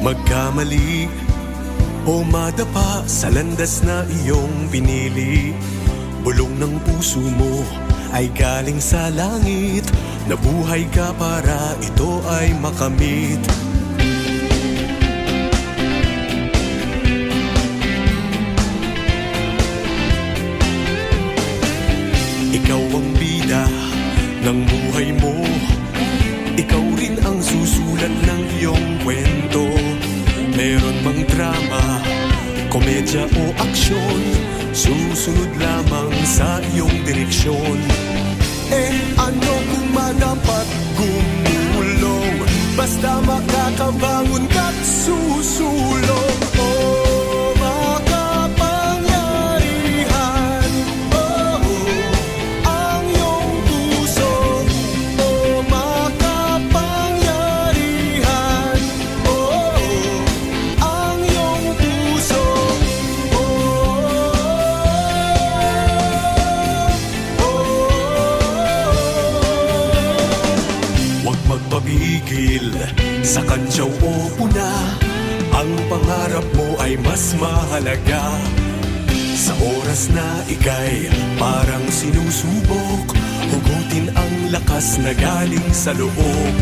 magkamali o madapa sa landas na iyong pinili. Bulong ng puso mo ay galing sa langit, nabuhay ka para ito ay makamit. Ikaw ang bida ng buhay mo, ikaw rin ang susulat ng iyong kwento. Meron mang drama, komedya o aksyon, susunod lamang sa iyong direksyon. Ano kung madapat gumulong, basta makakabangon ka't susulong. Makapangyarihan, ang iyong puso. Makapangyarihan, ang iyong puso. Huwag magpapigil sa kantyaw o puna, ang pangarap mo ay mas mahalaga. Sa oras na ika'y parang sinusubok, hugutin ang lakas na galing sa loob.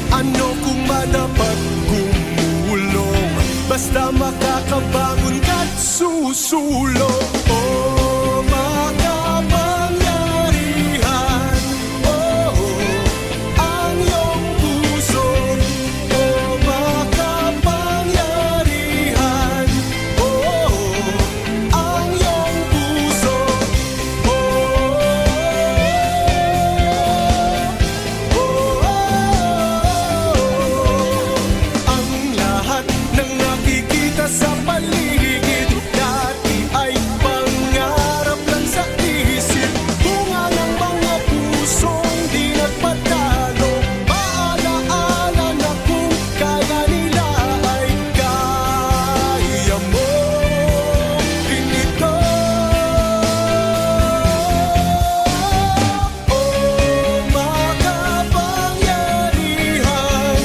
Ano kung madapat gumulong, basta makakabangon ka't susulong. Makapangyarihan, ang iyong puso. Makapangyarihan, ang iyong puso. Ang lahat ng nakikita sa paligid dati ay pangarap lang sa isip. Bunga ng mga pusong di nagpatalo, paalaala na kung kaya nila ay kaya mo rin ito. Makapangyarihan,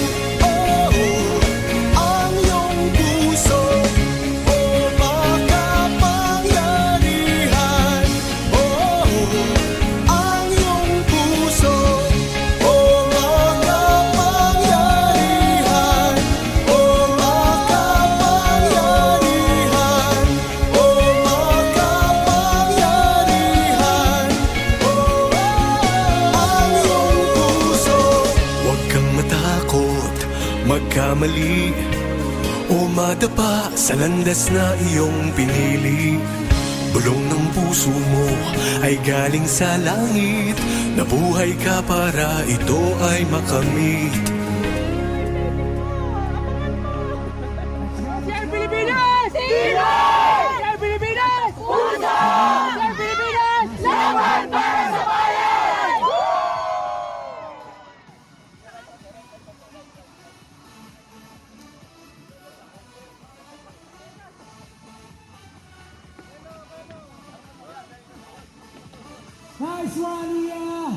ang iyong puso. Makapangyarihan, ang iyong puso. Makapangyarihan, makapangyarihan, makapangyarihan, ang iyong puso. Huwag kang matakot magkamali o madapa sa landas na iyong pinili. Bulong ng puso mo ay galing sa langit, nabuhay ka para ito ay makamit. Sir Pilipinas! Sino? Sir Pilipinas! Puso! Sir Pilipinas! Laban para sa bayan! Nice one, Iya!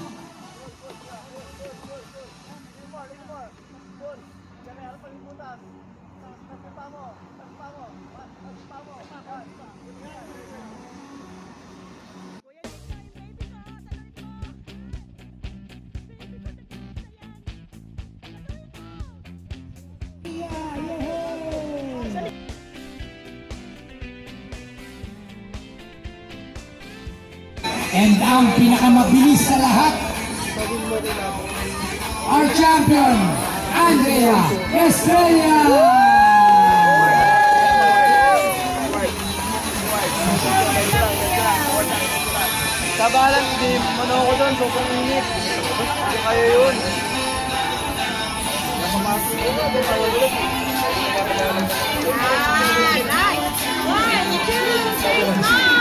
Iya, yehey! And ang pinakamabilis sa lahat, our champion, Andrea Estrella! Kabalan, hindi mano ko doon, so kung init. Hindi kayo yun. Nakamasok ko na, doon kayo ulit. Nice! 1, 2, 3, 4!